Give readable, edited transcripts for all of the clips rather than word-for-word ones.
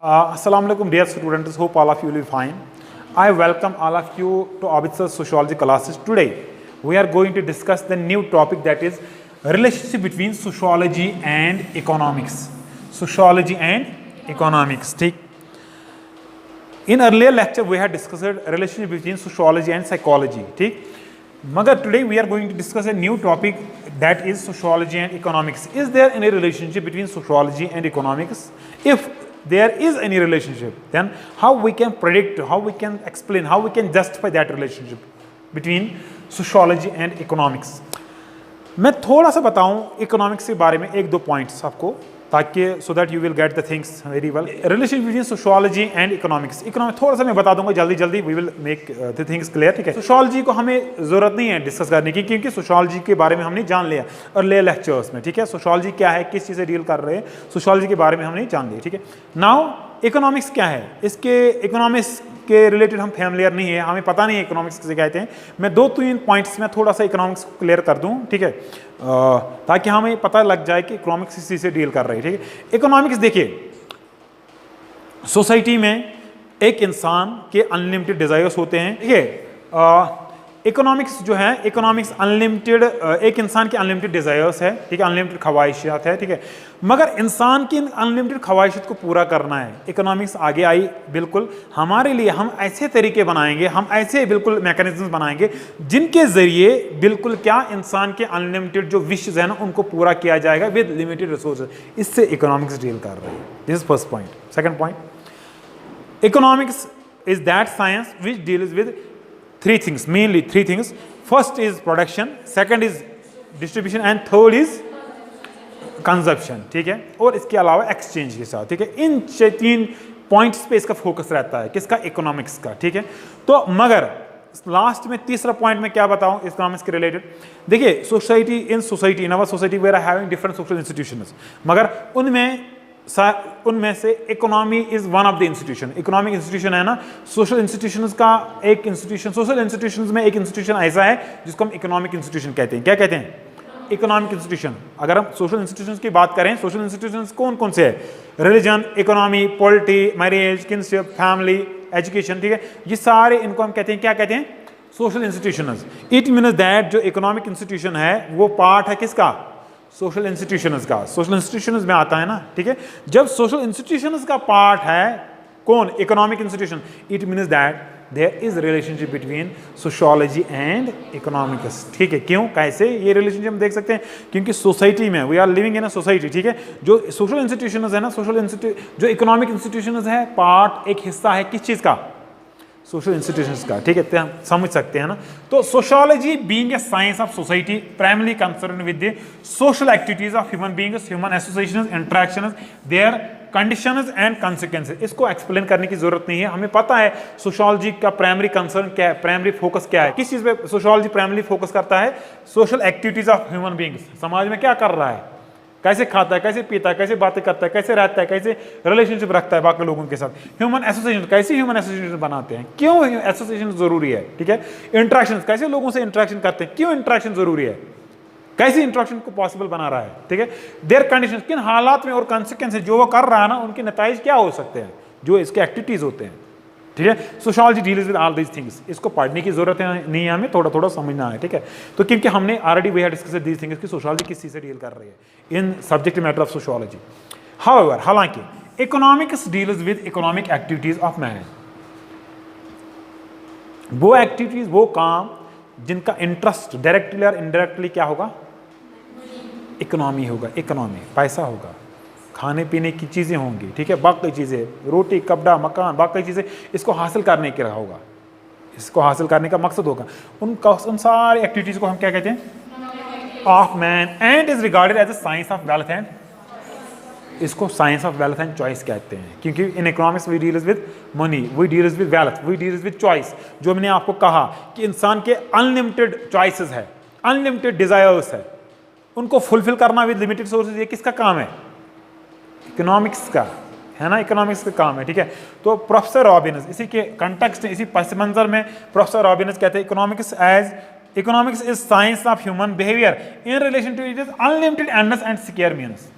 Assalamu alaikum dear students, hope all of you will be fine. I welcome all of you to Abid Sir's sociology classes. Today we are going to discuss the new topic, that is relationship between sociology and economics. Sociology and economics. ठीक. In earlier lecture we had discussed relationship between sociology and psychology. ठीक. Magar today we are going to discuss a new topic, that is sociology and economics. Is there any relationship between sociology and economics? If there is any relationship, then how we can predict, how we can explain, how we can justify that relationship between sociology and economics? मैं थोड़ा सा बताऊं economics के बारे में एक दो points आपको, ताकि so that you will get the things very well. Relation between sociology and economics. Economics थोड़ा सा मैं बता दूंगा जल्दी जल्दी, we will make the things clear. ठीक है, सोशोलॉजी को हमें जरूरत नहीं है डिस्कस करने की, क्योंकि सोशोलॉजी के बारे में हमने जान लिया और ले लेक्चर्स में. ठीक है, सोशोलॉजी क्या है, किस चीज़ से डील कर रहे हैं, सोशोलॉजी के बारे में हमने जान लिया. ठीक है, नाउ इकोनॉमिक्स क्या है, इसके इकोनॉमिक्स के रिलेटेड हम फैमिलियर नहीं है, हमें पता नहीं है इकोनॉमिक्स किसे कहते हैं. मैं दो तीन पॉइंट्स में थोड़ा सा इकोनॉमिक्स को क्लियर कर दूं. ठीक है, ताकि हमें पता लग जाए कि इकोनॉमिक्स इसी से डील कर रहे हैं. ठीक है, इकोनॉमिक्स देखिए, सोसाइटी में एक इंसान के अनलिमिटेड डिजायर्स होते हैं. ठीक है, इकोनॉमिक्स जो है, इकोनॉमिक्स अनलिमिटेड, एक इंसान की अनलिमिटेड डिजायर्स है. ठीक है, अनलिमिटेड ख्वाहिशात है. ठीक है, मगर इंसान की अनलिमिटेड ख्वाहिशात को पूरा करना है. इकोनॉमिक्स आगे आई बिल्कुल हमारे लिए, हम ऐसे तरीके बनाएंगे, हम ऐसे बिल्कुल मैकेनिज्म बनाएंगे जिनके जरिए बिल्कुल क्या इंसान के अनलिमिटेड जो विशेस है ना, उनको पूरा किया जाएगा विद लिमिटेड रिसोर्सेज. इससे इकोनॉमिक्स डील कर रही है. This is first point. Second point, economics is that science which deals with three things, mainly three things. First is production, second is distribution and third is consumption. ठीक है, और इसके अलावा exchange के साथ. ठीक है, इन तीन पॉइंट्स पे इसका फोकस रहता है, किसका, इकोनॉमिक्स का. ठीक है, तो मगर लास्ट में तीसरा पॉइंट में क्या बताऊं इकोनॉमिक्स के रिलेटेड. देखिए, society in our society where are having different social institutions, मगर उनमें से economy is one of the institution. Economic institution है ना, सोशल इंस्टीट्यूशंस का एक इंस्टीट्यूशन. सोशल इंस्टीट्यूशंस में एक इंस्टीट्यूशन ऐसा है जिसको हम इकोनॉमिक इंस्टीट्यूशन कहते हैं. क्या कहते हैं, इकोनॉमिक इंस्टीट्यूशन. अगर हम सोशल इंस्टीट्यूशंस की बात करें, सोशल इंस्टीट्यूशंस कौन कौन से है, religion, economy, polity, marriage, kinship, family, education. ठीक है, ये सारे इनको हम कहते हैं, क्या कहते हैं, social institutions. It means that जो इकोनॉमिक इंस्टीट्यूशन है वो पार्ट है किसका, सोशल इंस्टीट्यूशंस का. सोशल इंस्टीट्यूशंस में आता है ना. ठीक है, जब सोशल इंस्टीट्यूशंस का पार्ट है कौन, economic institution, it means that there is relationship between sociology and economics. ठीक है, क्यों, कैसे ये रिलेशनशिप हम देख सकते हैं, क्योंकि सोसाइटी में we are living in a society. ठीक है, जो सोशल इंस्टीट्यूशंस है ना, जो इकोनॉमिक इंस्टीट्यूशंस है, पार्ट, एक हिस्सा है किस चीज का, सोशल इंस्टीट्यूशंस का. ठीक है, तो हम समझ सकते हैं ना. तो sociology being a science of society primarily concern with the social activities of human beings, human associations, interactions, their conditions and consequences. इसको एक्सप्लेन करने की जरूरत नहीं है, हमें पता है सोशोलॉजी का प्राइमरी कंसर्न क्या है, प्राइमरी फोकस क्या है, किस चीज पे सोशोलॉजी प्राइमरली फोकस करता है, social activities of human beings. समाज में क्या कर रहा है, कैसे खाता है, कैसे पीता है, कैसे बातें करता है, कैसे रहता है, कैसे रिलेशनशिप रखता है बाकी लोगों के साथ. ह्यूमन एसोसिएशन, कैसे ह्यूमन एसोसिएशन बनाते हैं, क्यों एसोसिएशन जरूरी है. ठीक है, इंटरेक्शन, कैसे लोगों से इंटरेक्शन करते हैं, क्यों इंटरेक्शन जरूरी है, कैसे इंटरेक्शन को पॉसिबल बना रहा है. ठीक है, देयर कंडीशन, किन हालात में और कॉन्सिक्वेंसेस जो वो कर रहा है ना, उनके नतीजे क्या हो सकते हैं, जो इसके एक्टिविटीज होते हैं. ठीक है, sociology deals with all these things. इसको पढ़ने की जरूरत नहीं है, हमें थोड़ा थोड़ा समझना है. ठीक है, तो क्योंकि हमने already we have discussed these things कि सोशोलॉजी किस चीज से डील कर रही है in subject matter of sociology. However, हालांकि economics deals with economic activities of man. वो एक्टिविटीज, वो काम जिनका इंटरेस्ट डायरेक्टली और इनडायरेक्टली क्या होगा, इकोनॉमी होगा. इकोनॉमी, पैसा होगा, खाने पीने की चीज़ें होंगी. ठीक है, बाकी चीज़ें, रोटी, कपड़ा, मकान, बाकी चीज़ें, इसको हासिल करने के लिए होगा, इसको हासिल करने का मकसद होगा. उन सारी एक्टिविटीज़ को हम क्या कहते हैं, of man, and is regarded as a science of wealth and, इसको science of wealth and choice कहते हैं. क्योंकि in economics we deals with money, we deals with wealth, we deals with choice. जो मैंने आपको कहा कि इंसान के अनलिमिटेड चॉइसेस है, अनलिमिटेड डिजायर्स है, उनको फुलफिल करना विद लिमिटेड सोर्सेज, ये किसका काम है, इकोनॉमिक्स का है ना, इकोनॉमिक्स का काम है. ठीक है, तो प्रोफेसर रॉबिन्स, इसी के कंटेक्स्ट, इसी पस मंजर में प्रोफेसर रॉबिन्स कहते हैं economics is science of human behaviour in relation to it is unlimited ends and scarce means.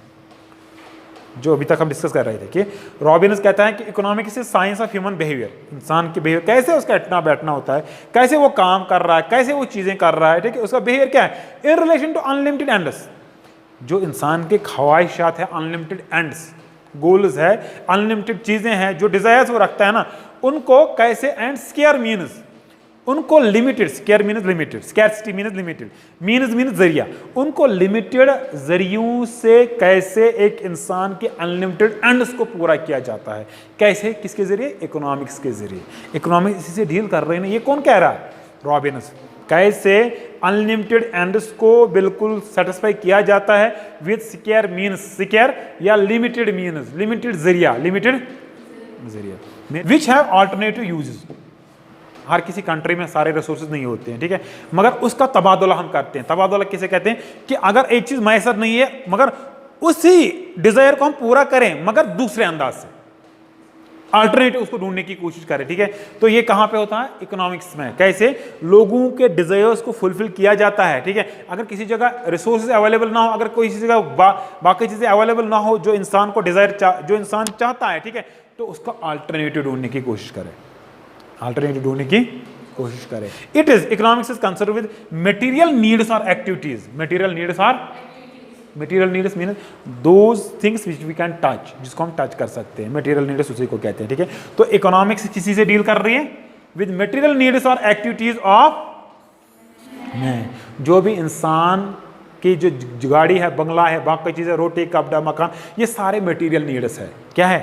जो अभी तक हम डिस्कस कर रहे थे कि रॉबिन्स कहता है कि economics is science of human behaviour, इंसान के बिहेवियर, कैसे उसका उठना बैठना होता है, कैसे वो काम कर रहा है, कैसे वो चीज़ें कर रहा है, ठीक है, उसका बिहेवियर क्या है in relation to unlimited ends. जो इंसान के ख्वाहिशात है, अनलिमिटेड एंड्स, गोल्स है, अनलिमिटेड चीज़ें हैं, जो डिज़ायर्स वो रखता है ना, उनको कैसे, एंड स्केयर मीन्स उनको limited, square means limited, scarcity means limited, means जरिया, उनको लिमिटेड जरियों से कैसे एक इंसान के अनलिमिटेड एंड्स को पूरा किया जाता है, कैसे, किसके जरिए, इकोनॉमिक्स के जरिए। इकोनॉमिक्स इसी से डील कर रहे हैं, ये कौन कह रहा है, रॉबिन्स। कैसे अनलिमिटेड एंड्स को बिल्कुल सेटिस्फाई किया जाता है विद स्केयर मीन्स, स्केयर या लिमिटेड मीन्स, लिमिटेड जरिया, लिमिटेड जरिया, विच हैव अल्टरनेटिव यूजेस। हर किसी कंट्री में सारे रिसोर्सेज नहीं होते हैं, ठीक है, मगर उसका तबादला हम करते हैं। तबादला किसे कहते हैं कि अगर एक चीज मैसर नहीं है मगर उसी डिजायर को हम पूरा करें मगर दूसरे अंदाज से, अल्टरनेटिव उसको ढूंढने की कोशिश करें, ठीक है। तो ये कहां पे होता है, इकोनॉमिक्स में, कैसे लोगों के डिजायर्स को फुलफिल किया जाता है, ठीक है। अगर किसी जगह रिसोर्सेज अवेलेबल ना हो, अगर कोई जगह बाकी चीजें अवेलेबल ना हो जो इंसान को डिजायर जो इंसान चाहता है, ठीक है, तो उसका अल्टरनेटिव ढूंढने की कोशिश करें, अल्टरनेटिव ढूंढने की कोशिश करें। It is economics is concern with material needs और activities. Material needs mean those things which we can touch, जिसको हम टच कर सकते हैं, मटेरियल नीड्स उसी को कहते हैं, ठीक है। तो इकोनॉमिक्स किसी से डील कर रही है विद मटेरियल नीड्स और एक्टिविटीज ऑफ मैन। जो भी इंसान की जो गाड़ी है, बंगला है, बाकी चीजें, रोटी, कपड़ा, मकान, ये सारे मटेरियल नीड्स है, क्या है,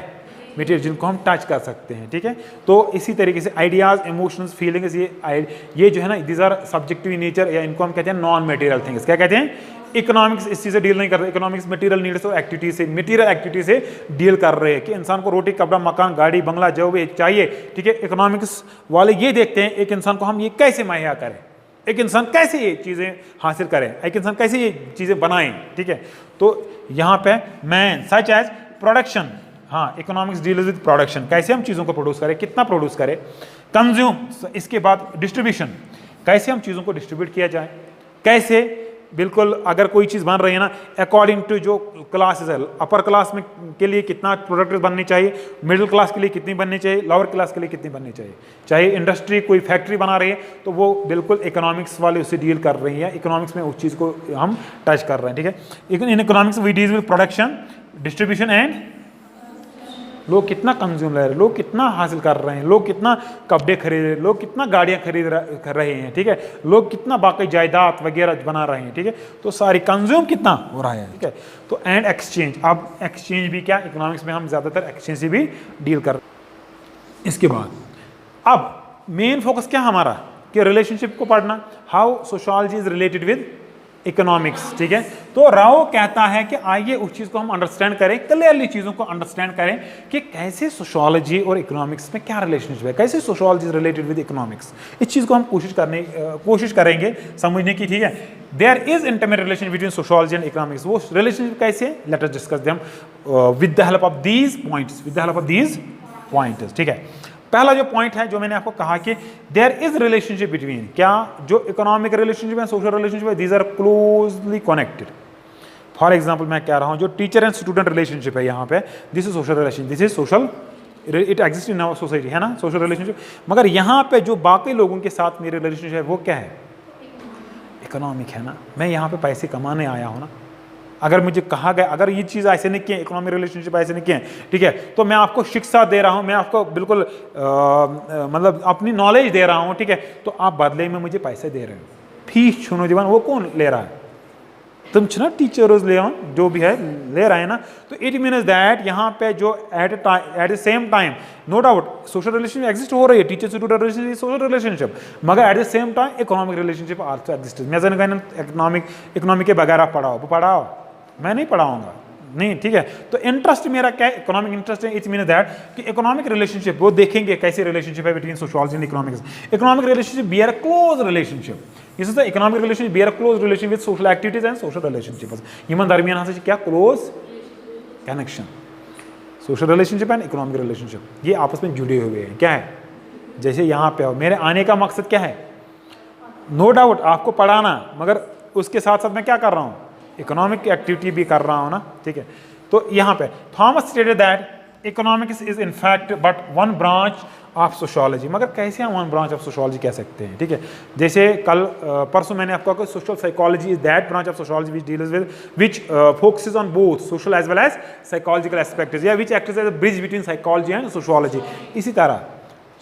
मटेरियल जिनको हम टच कर सकते हैं, ठीक है। तो इसी तरीके से आइडियाज, इमोशंस, फीलिंग्स, ये जो है ना, these are subjective in nature, या इनको हम कहते हैं नॉन मटेरियल थिंग्स। क्या कहते हैं, इकोनॉमिक्स इस चीज से डील नहीं कर रहे। इकोनॉमिक्स मटेरियल नीड्स और एक्टिविटी से, मटेरियल एक्टिविटी से डील कर रहे हैं कि इंसान को रोटी, कपड़ा, मकान, गाड़ी, बंगला जो भी चाहिए, ठीक है। इकोनॉमिक्स वाले ये देखते हैं एक इंसान को हम ये कैसे मुहैया करें, एक इंसान कैसे ये चीज़ें हासिल करें, एक इंसान कैसे ये चीज़ें बनाएं, ठीक है। तो यहाँ पे मैन सच एज प्रोडक्शन, हाँ, इकोनॉमिक्स डील्स विद प्रोडक्शन, कैसे हम चीज़ों को प्रोड्यूस करें, कितना प्रोड्यूस करें, कंज्यूम, इसके बाद डिस्ट्रीब्यूशन, कैसे हम चीज़ों को डिस्ट्रीब्यूट किया जाए, कैसे बिल्कुल अगर कोई चीज़ बन रही है ना, अकॉर्डिंग टू जो क्लासेस है, अपर क्लास में के लिए कितना प्रोडक्ट बननी चाहिए, मिडिल क्लास के लिए कितनी बननी चाहिए, लोअर क्लास के लिए कितनी बननी चाहिए। चाहे इंडस्ट्री कोई फैक्ट्री बना रही है तो वो बिल्कुल इकोनॉमिक्स वाले उससे डील कर रही है, इकोनॉमिक्स में उस चीज़ को हम टच कर रहे हैं, ठीक है। In economics we deal with production, distribution and लोग कितना कंज्यूम ले रहे हैं, लोग कितना हासिल कर रहे हैं, लोग कितना कपड़े खरीद रहे हैं, लोग कितना गाड़ियाँ कर रहे हैं, ठीक है, लोग कितना बाकी जायदाद वगैरह बना रहे हैं, ठीक है। तो सारी कंज्यूम कितना हो रहा है, ठीक है। तो एंड एक्सचेंज, अब एक्सचेंज भी क्या, इकोनॉमिक्स में हम ज़्यादातर एक्सचेंज से भी डील कर रहे हैं। इसके बाद अब मेन फोकस क्या हमारा कि रिलेशनशिप को पढ़ना, how sociology is related with economics, ठीक है। तो राव कहता है कि आइए उस चीज़ को हम अंडरस्टैंड करें, क्लियरली चीज़ों को अंडरस्टैंड करें कि कैसे सोशियोलॉजी और इकोनॉमिक्स में क्या रिलेशनशिप है, कैसे sociology is related with economics. इस चीज़ को हम कोशिश करेंगे समझने की, ठीक है। There is intermediate relation between sociology and economics. वो रिलेशनशिप कैसे है, let us discuss them with the help of these points, ठीक है। पहला जो पॉइंट है जो मैंने आपको कहा कि देयर इज रिलेशनशिप बिटवीन, क्या जो इकोनॉमिक रिलेशनशिप है, सोशल रिलेशनशिप है, these are closely connected. For example मैं कह रहा हूं जो टीचर एंड स्टूडेंट रिलेशनशिप है यहाँ पे, this is social relation, this is social, it exist in our society, है ना, सोशल रिलेशनशिप। मगर यहाँ पे जो बाकी लोगों के साथ मेरे रिलेशनशिप है वो क्या है, इकोनॉमिक है ना। मैं यहाँ पे पैसे कमाने आया हूँ ना, अगर मुझे कहा गया अगर ये चीज़ ऐसे नहीं किए, इकोनॉमिक रिलेशनशिप ऐसे नहीं किए, ठीक है, तो मैं आपको शिक्षा दे रहा हूँ, मैं आपको बिल्कुल मतलब अपनी नॉलेज दे रहा हूँ, ठीक है, तो आप बदले में मुझे पैसे दे रहे हो, फीस छूनो जीवन, वो कौन ले रहा है, तुम ना टीचर्स ले जो भी है ले रहे हैं ना। तो इट मीन्स दैट यहाँ पे जो at the same time no doubt social relationship exist हो रही है, teacher student relationship, social relationship, मगर at the same time economic relationship also exist. मैं इकोनॉमिक के बगैर आप पढ़ाओ, मैं नहीं पढ़ाऊंगा, नहीं, ठीक है। तो इंटरेस्ट मेरा क्या है, इकोनॉमिक इंटरेस्ट है। इट मीन दैट कि इकोनॉमिक रिलेशनशिप वो देखेंगे कैसे रिलेशनशिप है between sociology and economics. Economic relationship bear a close relationship, this is the economic relationship bear a close relation with social activities and social relationships. Human दरमियान हासिल क्या, close connection, social relationship and economic relationship, ये आपस में जुड़े हुए हैं। क्या है, जैसे यहाँ पे मेरे आने का मकसद क्या है, नो डाउट आपको पढ़ाना, मगर उसके साथ साथ मैं क्या कर रहा हूँ, इकोनॉमिक एक्टिविटी भी कर रहा हूँ ना, ठीक है। तो यहाँ पे Thomas stated that economics is in fact but one branch of sociology. मगर कैसे हम वन ब्रांच ऑफ सोशोलॉजी कह सकते हैं, ठीक है। जैसे कल परसों मैंने आपको कहा social psychology is that branch of sociology which deals with which focuses on both social as well as psychological aspects या which acts as a bridge between psychology and sociology. इसी तरह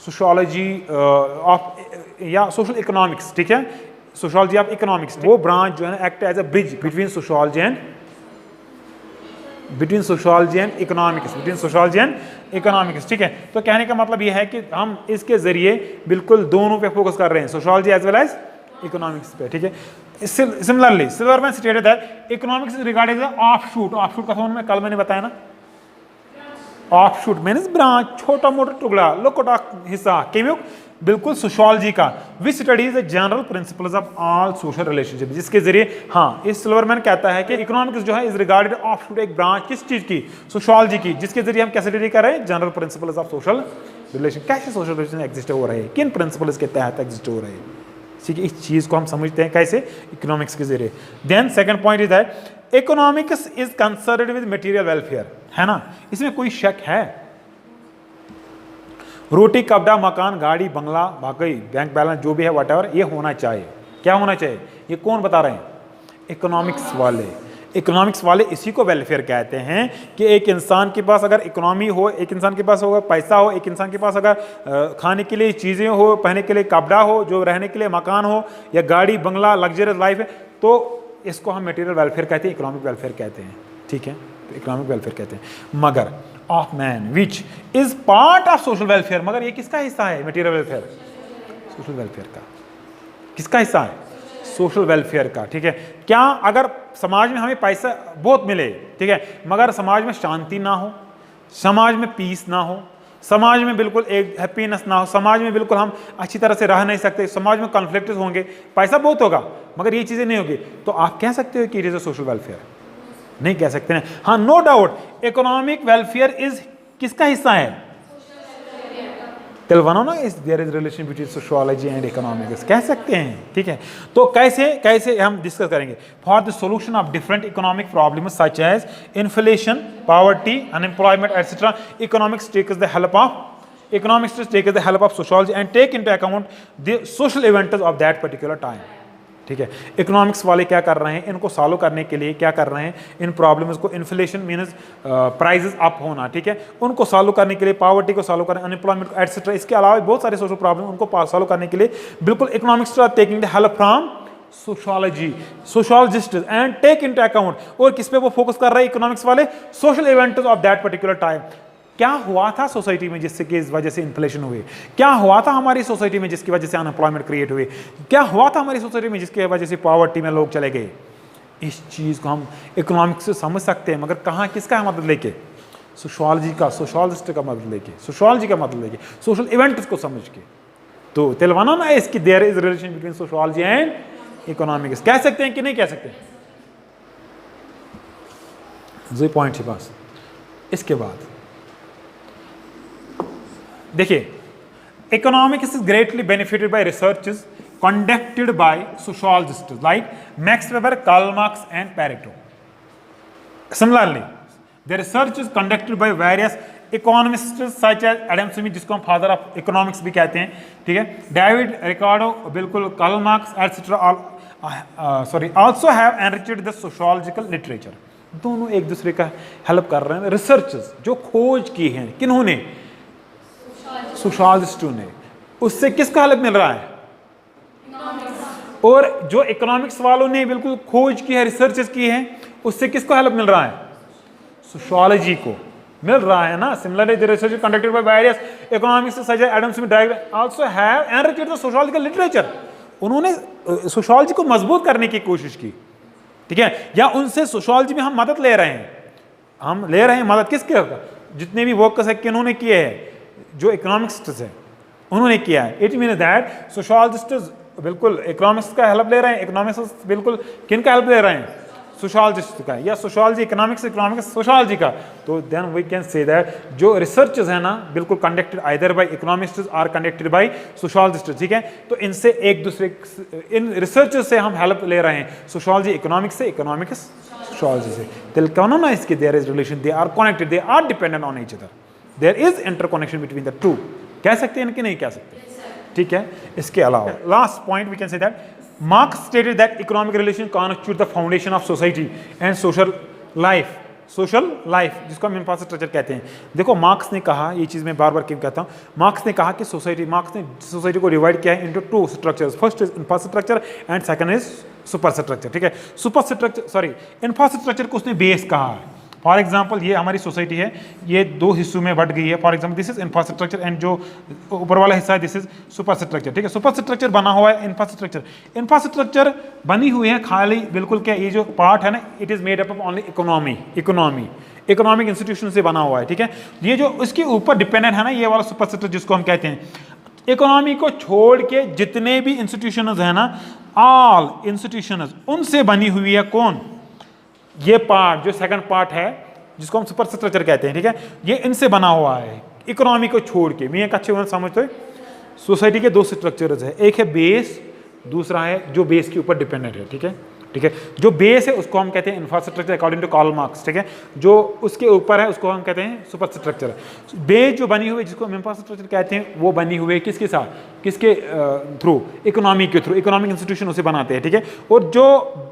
सोशोलॉजी ऑफ या social economics, ठीक है, sociology of economics, वो branch जो है act as a bridge between sociology and economics, ठीक है। तो कहने का मतलब यह है कि हम इसके जरिए बिल्कुल दोनों पे फोकस कर रहे हैं, sociology as well as economics पे, ठीक है। Similarly Silverman stated that economics regarded the offshoot का समझ में कल मैंने बताया ना, ऑफशूट मीन्स ब्रांच, छोटा मोटा टुकड़ा, लोकोटा हिस्सा, केम्युक बिल्कुल सोशोलॉजी का, which studies the general principles of all social relationship, जिसके जरिए हाँ इस सिल्वरमैन कहता है कि इकोनॉमिक्स जो है इज रिगार्डेड ऑफशूट, एक ब्रांच किस चीज की, सोशोलॉजी की, जिसके जरिए हम कैसे स्टडी कर रहे हैं, general principles of social relation, कैसे सोशल रिलेशन एग्जिस्ट हो रहे हैं, किन प्रिंसिपल्स के तहत एग्जिस्ट हो रहे हैं, ठीक है। इस चीज को हम समझते हैं कैसे, इकोनॉमिक्स के जरिए। Then second point is that economics is concerned with material welfare, है ना, इसमें कोई शक है। रोटी कपड़ा मकान गाड़ी बंगला बाकी बैंक बैलेंस जो भी है वट एवर, ये होना चाहिए। क्या होना चाहिए, ये कौन बता रहे हैं, इकोनॉमिक्स वाले। इकोनॉमिक्स वाले इसी को वेलफेयर कहते हैं कि एक इंसान के पास अगर इकोनॉमी हो, एक इंसान के पास होगा पैसा हो, एक इंसान के पास अगर खाने के लिए चीज़ें हो, पहनने के लिए कपड़ा हो, जो रहने के लिए मकान हो, या गाड़ी बंगला लग्जरियस लाइफ है, तो इसको हम मटेरियल वेलफेयर कहते हैं, इकोनॉमिक वेलफेयर कहते हैं, ठीक है, तो इकोनॉमिक वेलफेयर कहते हैं। मगर of man which is part of social welfare, मगर ये किसका हिस्सा है, मटेरियल वेलफेयर, सोशल वेलफेयर का, किसका हिस्सा है, सोशल वेलफेयर का, ठीक है। क्या अगर समाज में हमें पैसा बहुत मिले, ठीक है, मगर समाज में शांति ना हो, समाज में पीस ना हो, समाज में बिल्कुल एक हैप्पीनेस ना हो, समाज में बिल्कुल हम अच्छी तरह से रह नहीं सकते, समाज में कॉन्फ्लिक्ट होंगे, पैसा बहुत होगा मगर ये चीज़ें नहीं होगी, तो आप कह सकते हो कि it is a social welfare, नहीं कह सकते हैं। हाँ, no doubt economic welfare is किसका हिस्सा है, तेलवाना ना, is there is relation between sociology and economics, कह सकते हैं, ठीक है। तो कैसे हम डिस्कस करेंगे, for the solution of different economic problems such as inflation, poverty, unemployment etcetera, economics takes the help of sociology and take into account the social events of that particular time, ठीक है। Economics वाले क्या कर रहे हैं, इनको solve करने के लिए क्या कर रहे हैं, इन प्रॉब्लम्स को, इन्फ्लेशन मीन्स प्राइजेस अप होना, ठीक है, उनको सॉल्व करने के लिए, पॉवर्टी को सॉल्व करने, अनएम्प्लॉयमेंट एटसेट्रा, इसके अलावा बहुत सारे सोशल प्रॉब्लम उनको सॉल्व करने के लिए बिल्कुल economics are taking the help from sociology, sociologist and take into account, और किस पे वो फोकस कर रहे हैं इकोनॉमिक्स वाले, social events of that particular time. क्या हुआ था सोसाइटी में जिससे कि इस वजह से इन्फ्लेशन हुई, क्या हुआ था हमारी सोसाइटी में जिसकी वजह से अनएम्प्लॉयमेंट क्रिएट हुई, क्या हुआ था हमारी सोसाइटी में जिसकी वजह से पॉवर्टी में लोग चले गए, इस चीज़ को हम इकोनॉमिक्स से समझ सकते हैं, मगर कहाँ किसका मदद लेके, सोशियोलॉजी का, सोशियोलॉजिस्ट का मदद लेके, सोशियोलॉजी का मदद लेके, सोशल इवेंट्स को समझ के। तो तेलवाना ना इसकी there is relation between sociology and economics, कह सकते हैं कि नहीं कह सकते, ये पॉइंट है बस। इसके बाद देखिए, economics is greatly benefited bye researches conducted by sociologists like Max Weber, Karl Marx and Pareto. Similarly, the research is conducted by various economists such as Adam Smith, जिसको हम फादर ऑफ इकोनॉमिक्स भी कहते हैं, ठीक है, David Ricardo, बिल्कुल Karl Marx etcetera, sorry, also have enriched the sociological literature. दोनों एक दूसरे का हेल्प कर रहे हैं, रिसर्चेस जो खोज की हैं, किन्होंने, सोशियोलॉजिस्टों ने, उससे किसका हेल्प मिल रहा है, और जो इकोनॉमिक्स वालों ने बिल्कुल खोज की है, रिसर्चेस की है, उससे किसको हेल्प मिल रहा है, सोशियोलॉजी को मिल रहा है ना। Similarly the research conducted by various economics such as Adam Smith also have enriched the sociological literature. उन्होंने सोशियोलॉजी को मजबूत करने की कोशिश की, ठीक है, या उनसे सोशियोलॉजी में हम मदद ले रहे हैं, हम ले रहे हैं मदद किसके, जितने भी वर्कर्स है किन्होंने किए हैं, जो इकोनॉमिक्स है उन्होंने किया है। इट मीन दैट सोशियोलॉजिस्ट बिल्कुल इकोनॉमिक्स का हेल्प ले रहे हैं, इकोनॉमिक्स बिल्कुल किन का हेल्प ले रहे हैं, सोशियोलॉजिस्ट का, या सोशियोलॉजी इकोनॉमिक्स, इकोनॉमिक्स सोशियोलॉजी का। तो then we can say that जो रिसर्चेस है ना, बिल्कुल conducted either by economists or conducted by sociologist, ठीक है। तो इनसे एक दूसरे, इन रिसर्चेस से हम हेल्प ले रहे हैं, सोशियोलॉजी इकोनॉमिक्स से, इकोनॉमिक्स सोशोलॉजी से। तेल कहो ना इसके there is relation, they are connected, they are dependent on each other, there is interconnection between the two. कह सकते हैं कि नहीं कह सकते? ठीक है। इसके अलावा last point we can say that Marx stated that economic relation constitute the foundation of society and social life. Social life जिसको हम इंफ्रास्ट्रक्चर कहते हैं। देखो मार्क्स ने कहा, ये चीज़ मैं बार बार क्यों कहता हूँ, मार्क्स ने कहा कि मार्क्स ने सोसाइटी को डिवाइड किया है into two structures, first is infrastructure and second is super structure. ठीक है, सुपर स्ट्रक्चर सॉरी इंफ्रास्ट्रक्चर को उसने बेस कहा है। फॉर एग्जाम्पल ये हमारी सोसाइटी है, ये दो हिस्सों में बट गई है। For example this is infrastructure and जो ऊपर वाला हिस्सा है दिस इज सुपर स्ट्रक्चर। ठीक है, सुपर स्ट्रक्चर बना हुआ है इंफ्रास्ट्रक्चर, इंफ्रास्ट्रक्चर बनी हुई है खाली बिल्कुल क्या, ये जो पार्ट है ना it is made up of only economic institution से बना हुआ है। ठीक है, ये जो उसके ऊपर डिपेंडेंट है ना ये वाला सुपर स्ट्रक्चर जिसको हम कहते हैं, इकोनॉमी को छोड़ के जितने भी इंस्टीट्यूशंस है ना, ऑल इंस्टीट्यूशंस उनसे बनी हुई है। कौन? ये पार्ट जो सेकंड पार्ट है जिसको हम सुपर स्ट्रक्चर कहते हैं। ठीक है, ये इनसे बना हुआ है इकोनॉमी को छोड़ के। मैं एक अच्छे वन समझते हो, सोसाइटी के दो स्ट्रक्चर्स है, एक है बेस, दूसरा है जो बेस के ऊपर डिपेंडेंट है। ठीक है, ठीक है, जो बेस है उसको हम कहते हैं infrastructure according to Karl Marx. ठीक है, जो उसके ऊपर है उसको हम कहते हैं सुपर स्ट्रक्चर। बेस जो बनी हुई है जिसको हम इंफ्रास्ट्रक्चर कहते हैं वो बनी हुई है किसके साथ, किसके थ्रू, इकोनॉमी के थ्रू, इकोनॉमिक इंस्टीट्यूशन उसे बनाते हैं। ठीक है, और जो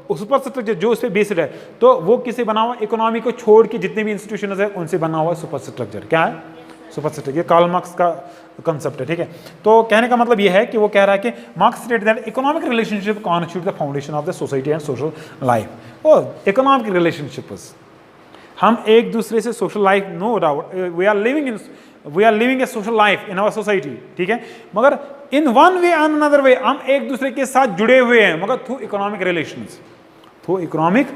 सुपर स्ट्रक्चर जो उस पर बेस्ड है तो वो किससे बना हुआ, इकोनॉमी को छोड़ के जितने भी इंस्टीट्यूशन है उनसे बना हुआ सुपर स्ट्रक्चर। क्या है? Super structure. ये कार्ल मार्क्स का कंसेप्ट है। ठीक है, तो कहने का मतलब ये है कि वो कह रहा है कि Marx state that economic relationship constitute the foundation of the society and social life. ओ इकोनॉमिक रिलेशनशिप्स, हम एक दूसरे से social life, no doubt we are living a social life in our society. ठीक है, मगर in one way and another way हम एक दूसरे के साथ जुड़े हुए हैं, मगर through economic relations, through economic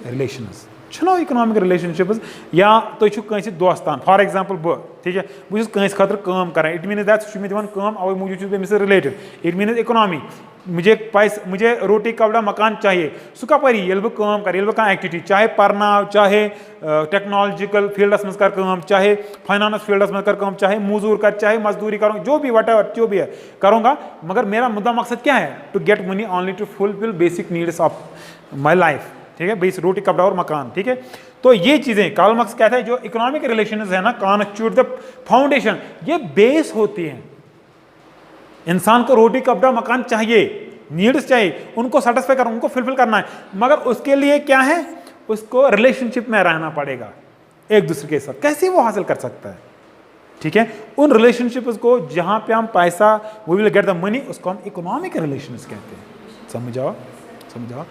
relations. छो इकोनॉमिक रिलेशनशिप्स या तुम कंसे दोस्तान, फॉर एग्जाम्पल ठीक है बहुत कंस खतर काम कर, इट मीन दैट सह दिवान काम अवे मूजूब तमिस रिलेटेड, इट मीन इकोनॉमी, मुझे रोटी कपड़ा मकान चाहिए, सह कपर ये काम कर, कह एक्टिविटी चाहे पढ़ना, चाहे टेक्नोलॉजिकल फील्डस मज कर, चाहे फाइनेंस फील्डस मज कर, चाहे मजूर कर, चाहे मजदूरी करूँ, जो भी वट एवर जो भी है करूँगा, मगर मेरा मुद्दा मकसद क्या है, to get money only to fulfil basic needs of my life. ठीक है, बेस रोटी कपड़ा और मकान। ठीक है, तो ये चीजें कार्ल मार्क्स कहता है जो इकोनॉमिक रिलेशंस है ना कॉन्स्टिट्यूट द फाउंडेशन, ये बेस होती हैं। इंसान को रोटी कपड़ा मकान चाहिए, नीड्स चाहिए, उनको सेटिस्फाई करना, उनको फुलफिल करना है, मगर उसके लिए क्या है, उसको रिलेशनशिप में रहना पड़ेगा एक दूसरे के साथ। कैसे वो हासिल कर सकता है? ठीक है, उन रिलेशनशिप्स को जहां पे हम पैसा we will get the money, उसको हम इकोनॉमिक रिलेशंस कहते हैं। समझाओ।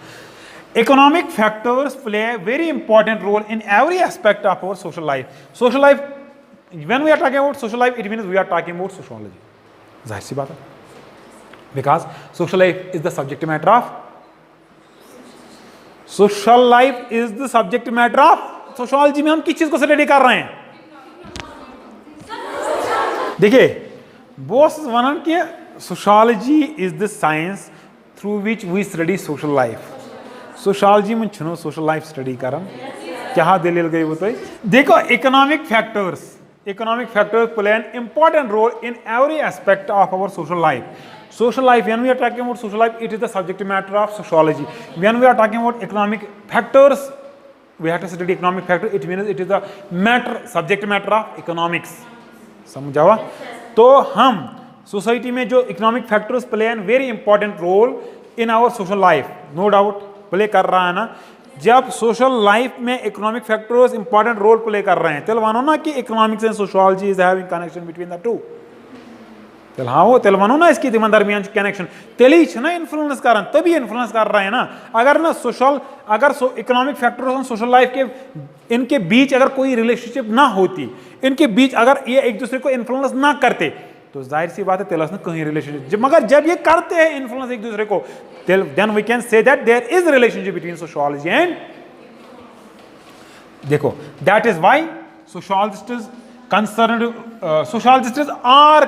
Economic factors play a very important role in every aspect of our social life. Social life, when we are talking about social life, it means we are talking about sociology. जाहिर सी बात है, because social life is the subject matter of sociology। में हम किस चीज को study कर रहे हैं? देखिए बोस वनन कि sociology is the science through which we study social life। Sociology में छो सोशल लाइफ स्टडी कर, क्या दलील गई वो तो देखो, economic factors play an important role in every aspect of our social life. Social life, when we are talking about social life, it is the subject matter of sociology. When we are talking about economic factors, we have to study economic factor, it means it is the subject matter of economics. समझावा? तो हम society में जो economic factors play an very important role in our social life, no doubt play कर रहा है ना। जब सोशल लाइफ में economic factors important role play कर रहे हैं, तेलवानो ना कि economics and sociology is having connection between the two. तेलवानो ना इसकी दरमियान कनेक्शन तेली ना इन्फ्लुएंस कर, तभी इन्फ्लुएंस कर रहे हैं ना। अगर ना इकोनॉमिक फैक्टर्स और सोशल लाइफ के इनके बीच अगर कोई रिलेशनशिप ना होती, इनके बीच अगर ये एक दूसरे को इन्फ्लुएंस ना करते, तो जाहिर सी बात है तेलस ना कहीं रिलेशनशिप। मगर जब ये करते हैं इन्फ्लुएंस एक दूसरे को, then we can say that there is a relationship between sociology and देखो, that is why sociologists are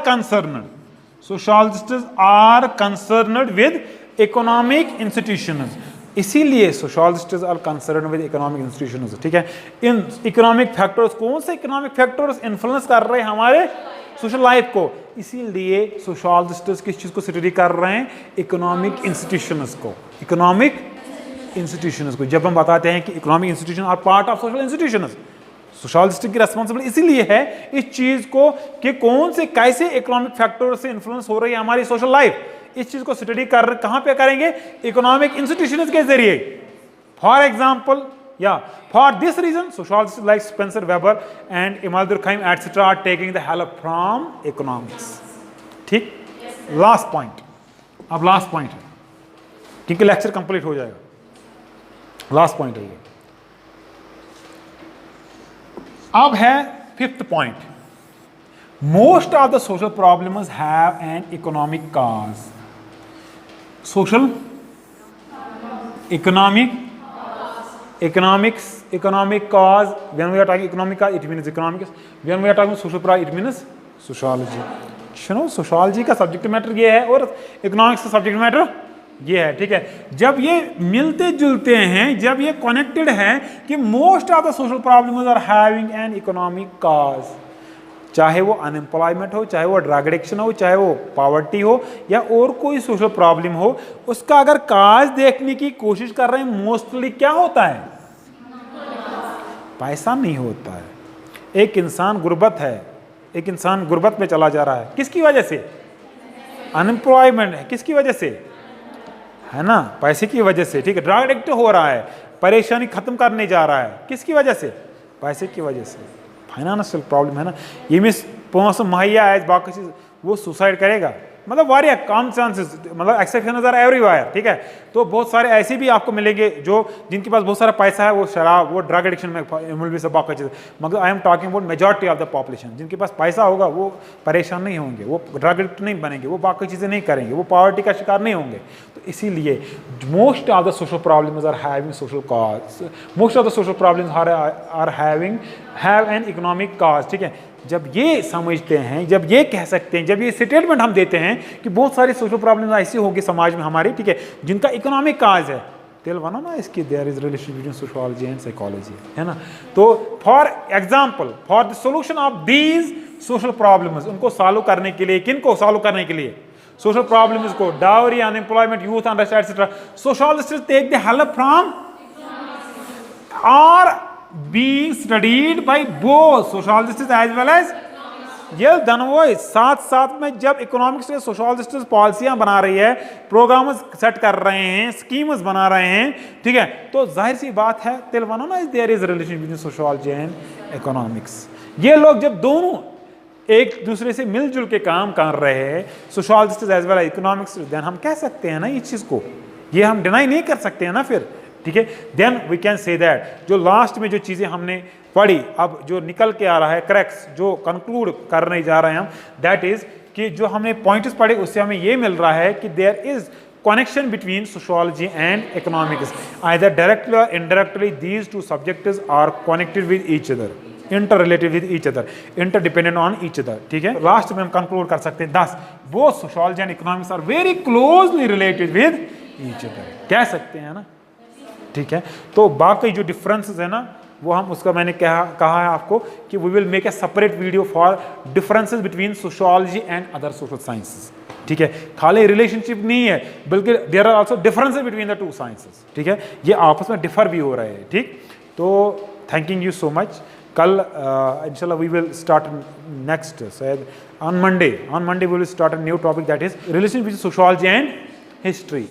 concerned with economic institutions। इसीलिए sociologists are concerned with economic institutions। ठीक है, इन इकोनॉमिक फैक्टर्स, कौन से economic factors influence कर रहे हैं हमारे सोशल लाइफ को, इसीलिए सोशोलॉजिस्ट्स किस चीज को स्टडी कर रहे हैं, इकोनॉमिक इंस्टीट्यूशंस को, इकोनॉमिक इंस्टीट्यूशंस को। जब हम बताते हैं कि economic institution are part of social institutions, socialist की रेस्पॉन्सिबल इसीलिए है इस चीज को कि कौन से कैसे इकोनॉमिक फैक्टर से इन्फ्लुएंस हो रही है हमारी सोशल लाइफ, इस चीज को स्टडी कर कहां पे करेंगे, इकोनॉमिक इंस्टीट्यूशंस के जरिए। फॉर एग्जांपल या for this reason socialist like Spencer Weber and Emile Durkheim etcetera are taking the help from economics. ठीक, लास्ट पॉइंट, अब लास्ट पॉइंट है क्योंकि लेक्चर कंप्लीट हो जाएगा, लास्ट पॉइंट है ये। अब है fifth point, most of the social problems have an economic cause. Social economic cause, when we are talking economic cause it means economics, when we are talking social problem it means sociology। सुनो, sociology का subject matter ये है और economics का subject matter ये है। ठीक है, जब ये मिलते जुलते हैं, जब ये कनेक्टेड है कि most of the social problems are having an economic cause, चाहे वो अनएम्प्लॉयमेंट हो, चाहे वो ड्रग एडिक्शन हो, चाहे वो पॉवर्टी हो या और कोई सोशल प्रॉब्लम हो, उसका अगर काज देखने की कोशिश कर रहे हैं मोस्टली क्या होता है, पैसा नहीं होता है। एक इंसान गुर्बत है, एक इंसान गुर्बत में चला जा रहा है, किसकी वजह से, अनएम्प्लॉयमेंट है, किसकी वजह से है ना, पैसे की वजह से। ठीक है, ड्रग एडिक्ट हो रहा है, परेशानी खत्म करने जा रहा है, किसकी वजह से, पैसे की वजह से, फाइनेंशियल प्रॉब्लम है ना। ये मिस पोंस मुहैया है बाकी चीज, वो सुसाइड करेगा, मतलब वारिया कम चांसेस, मतलब एक्सेप्शन आर एवरीवेयर। ठीक है, तो बहुत सारे ऐसे भी आपको मिलेंगे जो जिनके पास बहुत सारा पैसा है, वो शराब, वो ड्रग एडिक्शन में इन्वॉल्व सब बाकी चीज़, मगर I am talking about majority of the population. जिनके पास पैसा होगा वो परेशान नहीं होंगे, वो ड्रग एडिक्ट नहीं बनेंगे, वो बाकी चीज़ें नहीं करेंगे, वो पॉवर्टी का शिकार नहीं होंगे। तो इसीलिए most of the social problems are having social cause, most of the social problems are have an economic cause. ठीक है, जब ये समझते हैं, जब ये कह सकते हैं, जब ये स्टेटमेंट हम देते हैं कि बहुत सारी सोशल प्रॉब्लम्स ऐसी होगी समाज में हमारी, ठीक है, जिनका इकोनॉमिक काज है, तेल बना ना इसकी, there is relation between sociology and psychology, है ना। तो for example, for the solution of these social problems, उनको सॉल्व करने के लिए, किनको सॉल्व करने के लिए, सोशल प्रॉब्लम्स को, dowry, unemployment, youth unrest etcetera, sociologist take the help from और being studied by both sociologists as well as ये दोनों साथ साथ में। जब इकोनॉमिक्स से सोशोलॉजिस्ट पॉलिसियां बना रही है, प्रोग्राम सेट कर रहे हैं, स्कीम्स बना रहे हैं, ठीक है, तो जाहिर सी बात है तेलवाना ना, there is relation between sociology and economics. ये लोग जब दोनों एक दूसरे से मिलजुल के काम कर रहे हैं, sociologist as well as economics, then हम कह सकते हैं ना इस चीज को, ये हम डिनाई नहीं कर सकते हैं ना फिर। ठीक है, then we can say that जो लास्ट में जो चीज़ें हमने पढ़ी, अब जो निकल के आ रहा है क्रैक्स, जो कंक्लूड करने जा रहे हैं हम, दैट इज कि जो हमने पॉइंट्स पढ़े उससे हमें ये मिल रहा है कि there is connection between sociology and economics, either directly or indirectly these two subjects are connected with each other, interrelated with each other, interdependent on each other। ठीक है, लास्ट में हम कंक्लूड कर सकते हैं thus both sociology and economics are very closely related with each other, कह सकते हैं ना। ठीक है, तो बाकी जो डिफरेंसेस है ना, वो हम उसका मैंने कहा है आपको कि we will make a separate video for differences between sociology and other social sciences. ठीक है, खाली रिलेशनशिप नहीं है, बल्कि there are also differences between the two sciences. ठीक है, ये आपस में डिफर भी हो रहे हैं। ठीक, तो थैंकिंग यू सो मच। कल इंशाल्लाह वी विल स्टार्ट नेक्स्ट शायद on Monday we will start a new topic that is relation between sociology and history.